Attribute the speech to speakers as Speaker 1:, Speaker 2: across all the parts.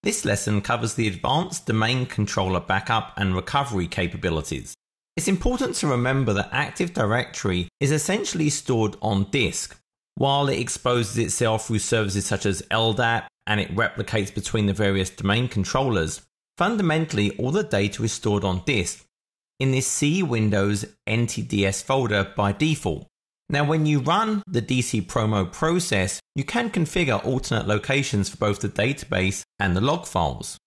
Speaker 1: This lesson covers the advanced domain controller backup and recovery capabilities. It's important to remember that Active Directory is essentially stored on disk. While it exposes itself through services such as LDAP and it replicates between the various domain controllers, fundamentally all the data is stored on disk in this C Windows NTDS folder by default. Now, when you run the DC Promo process, you can configure alternate locations for both the database and the log files.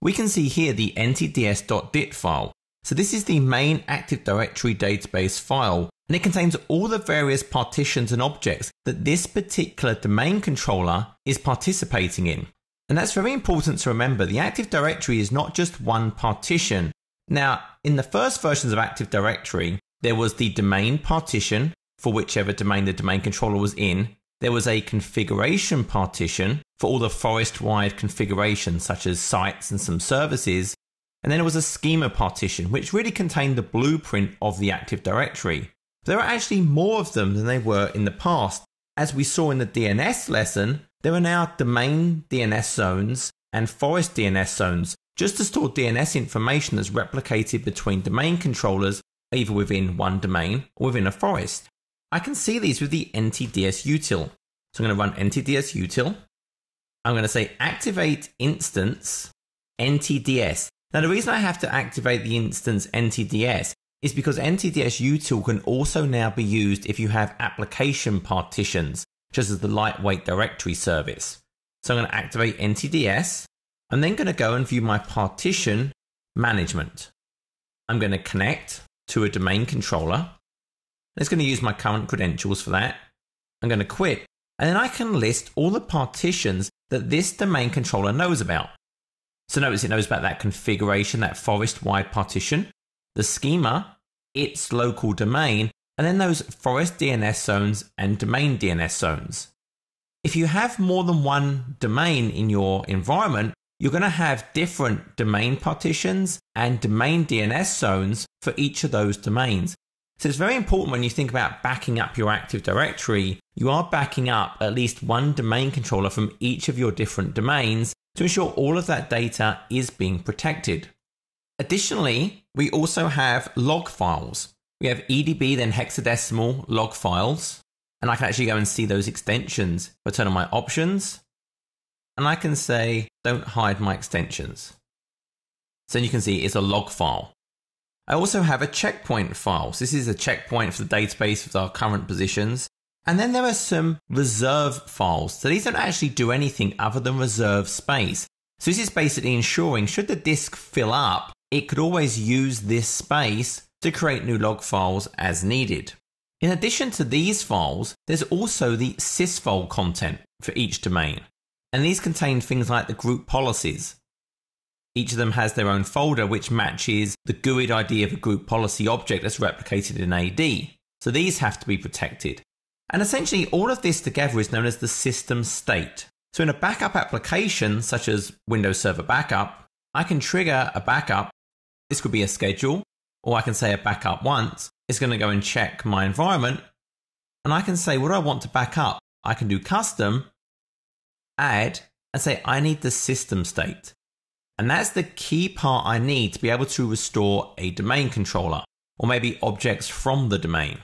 Speaker 1: We can see here the ntds.dit file. So this is the main Active Directory database file, and it contains all the various partitions and objects that this particular domain controller is participating in. And that's very important to remember. The Active Directory is not just one partition. Now, in the first versions of Active Directory, there was the domain partition for whichever domain the domain controller was in. There was a configuration partition for all the forest-wide configurations such as sites and some services. And then there was a schema partition, which really contained the blueprint of the Active Directory. There are actually more of them than they were in the past. As we saw in the DNS lesson, there are now domain DNS zones and forest DNS zones, just to store DNS information that's replicated between domain controllers, either within one domain or within a forest. I can see these with the NTDS util. So I'm going to run NTDS util. I'm going to say activate instance NTDS. Now, the reason I have to activate the instance NTDS is because NTDS util can also now be used if you have application partitions, just as the lightweight directory service. So I'm going to activate NTDS. I'm then going to go and view my partition management. I'm going to connect to a domain controller. It's going to use my current credentials for that. I'm going to quit, and then I can list all the partitions that this domain controller knows about. So notice it knows about that configuration, that forest-wide partition, the schema, its local domain, and then those forest DNS zones and domain DNS zones. If you have more than one domain in your environment, you're going to have different domain partitions and domain DNS zones for each of those domains. So it's very important when you think about backing up your Active Directory, you are backing up at least one domain controller from each of your different domains to ensure all of that data is being protected. Additionally, we also have log files. We have EDB, then hexadecimal log files, and I can actually go and see those extensions. I turn on my options, and I can say, don't hide my extensions. So you can see it's a log file. I also have a checkpoint file. So this is a checkpoint for the database with our current positions. And then there are some reserve files. So these don't actually do anything other than reserve space. So this is basically ensuring should the disk fill up, it could always use this space to create new log files as needed. In addition to these files, there's also the sysvol content for each domain. And these contain things like the group policies. Each of them has their own folder which matches the GUID ID of a group policy object that's replicated in AD. So these have to be protected. And essentially all of this together is known as the system state. So in a backup application such as Windows Server Backup, I can trigger a backup. This could be a schedule, or I can say a backup once. It's going to go and check my environment. And I can say, what do I want to back up? I can do custom, add, and say I need the system state. And that's the key part I need to be able to restore a domain controller, or maybe objects from the domain.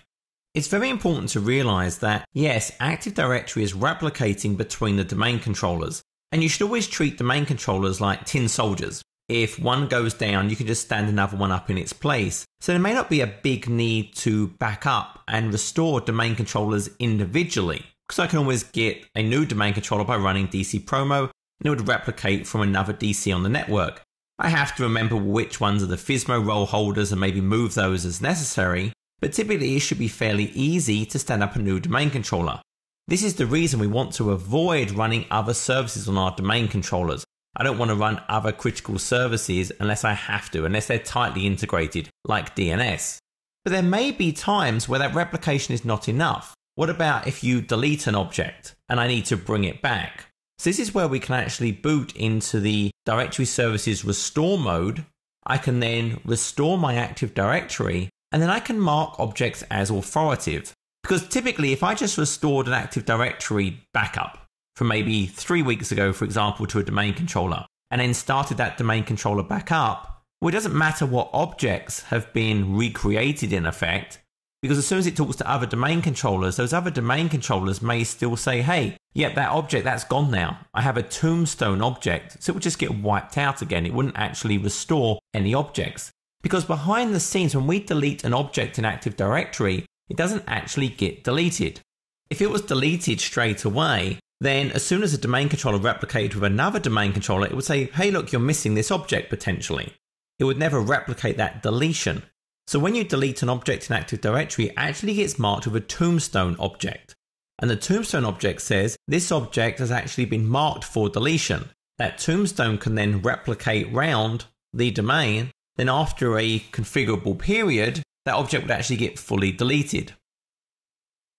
Speaker 1: It's very important to realize that, yes, Active Directory is replicating between the domain controllers, and you should always treat domain controllers like tin soldiers. If one goes down, you can just stand another one up in its place. So there may not be a big need to back up and restore domain controllers individually, because I can always get a new domain controller by running DC Promo, and it would replicate from another DC on the network. I have to remember which ones are the FSMO role holders and maybe move those as necessary, but typically it should be fairly easy to stand up a new domain controller. This is the reason we want to avoid running other services on our domain controllers. I don't want to run other critical services unless I have to, unless they're tightly integrated, like DNS. But there may be times where that replication is not enough. What about if you delete an object and I need to bring it back? So this is where we can actually boot into the Directory Services Restore mode. I can then restore my Active Directory, and then I can mark objects as authoritative. Because typically, if I just restored an Active Directory backup from maybe 3 weeks ago, for example, to a domain controller, and then started that domain controller back up, well, it doesn't matter what objects have been recreated in effect, because as soon as it talks to other domain controllers, those other domain controllers may still say, hey, yep, that object, that's gone now. I have a tombstone object, so it would just get wiped out again. It wouldn't actually restore any objects. Because behind the scenes, when we delete an object in Active Directory, it doesn't actually get deleted. If it was deleted straight away, then as soon as a domain controller replicated with another domain controller, it would say, hey, look, you're missing this object potentially. It would never replicate that deletion. So when you delete an object in Active Directory, it actually gets marked with a tombstone object. And the tombstone object says this object has actually been marked for deletion. That tombstone can then replicate round the domain. Then after a configurable period, that object would actually get fully deleted.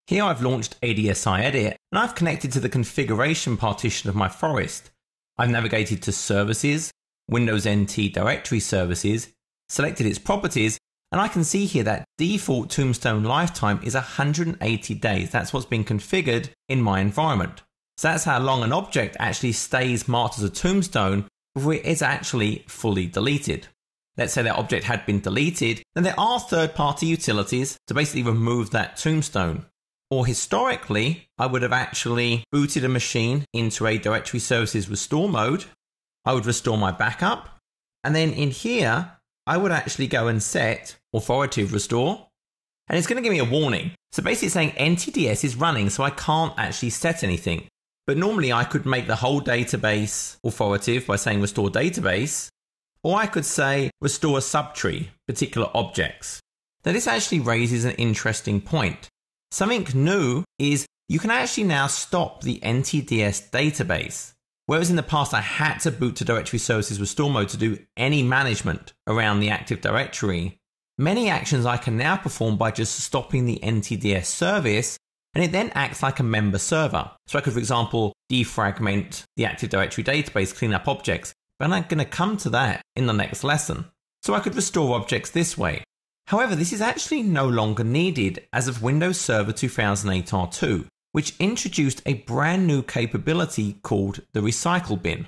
Speaker 1: Here I've launched ADSI Edit and I've connected to the configuration partition of my forest. I've navigated to Services, Windows NT Directory Services, selected its properties, and I can see here that default tombstone lifetime is 180 days. That's what's been configured in my environment. So that's how long an object actually stays marked as a tombstone before it is actually fully deleted. Let's say that object had been deleted, then there are third-party utilities to basically remove that tombstone. Or historically, I would have actually booted a machine into a directory services restore mode. I would restore my backup. And then in here, I would actually go and set authoritative restore. And it's going to give me a warning. So basically it's saying NTDS is running, so I can't actually set anything. But normally I could make the whole database authoritative by saying restore database. Or I could say restore a subtree, particular objects. Now this actually raises an interesting point. Something new is you can actually now stop the NTDS database. Whereas in the past I had to boot to directory services restore mode to do any management around the Active Directory, many actions I can now perform by just stopping the NTDS service, and it then acts like a member server. So I could, for example, defragment the Active Directory database, clean up objects, but I'm going to come to that in the next lesson. So I could restore objects this way. However, this is actually no longer needed as of Windows Server 2008 R2, which introduced a brand new capability called the recycle bin.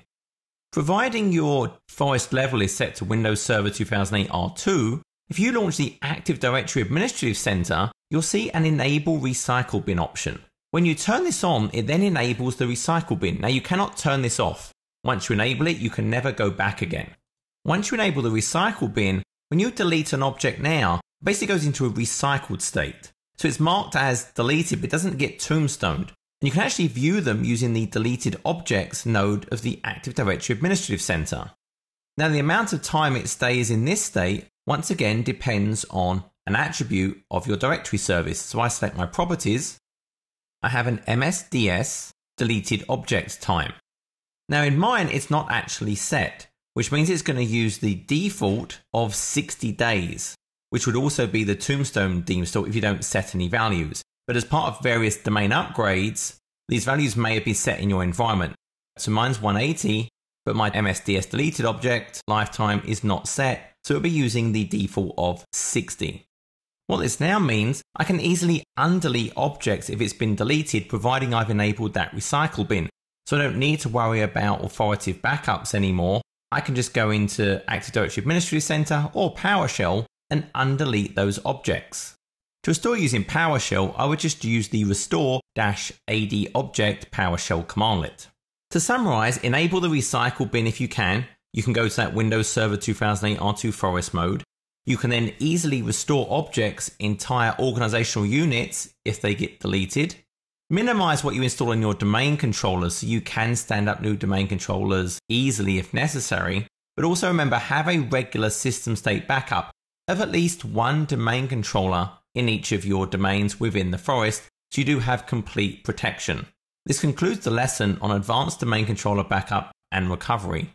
Speaker 1: Providing your forest level is set to Windows Server 2008 R2, if you launch the Active Directory Administrative Center, you'll see an Enable Recycle Bin option. When you turn this on, it then enables the recycle bin. Now you cannot turn this off. Once you enable it, you can never go back again. Once you enable the recycle bin, when you delete an object now, it basically goes into a recycled state. So it's marked as deleted, but it doesn't get tombstoned. And you can actually view them using the Deleted Objects node of the Active Directory Administrative Center. Now the amount of time it stays in this state, once again, depends on an attribute of your directory service. So I select my properties. I have an MSDS Deleted Object time. Now in mine, it's not actually set, which means it's going to use the default of 60 days, which would also be the tombstone default if you don't set any values. But as part of various domain upgrades, these values may have been set in your environment. So mine's 180, but my MSDS deleted object lifetime is not set, so it'll be using the default of 60. What this now means, I can easily undelete objects if it's been deleted, providing I've enabled that recycle bin. So I don't need to worry about authoritative backups anymore. I can just go into Active Directory Administrative Center or PowerShell and undelete those objects. To restore using PowerShell, I would just use the restore-ad object PowerShell commandlet. To summarize, enable the recycle bin if you can. You can go to that Windows Server 2008 R2 Forest mode. You can then easily restore objects, entire organizational units if they get deleted. Minimize what you install in your domain controllers so you can stand up new domain controllers easily if necessary. But also remember, have a regular system state backup of at least one domain controller in each of your domains within the forest, so you do have complete protection. This concludes the lesson on advanced domain controller backup and recovery.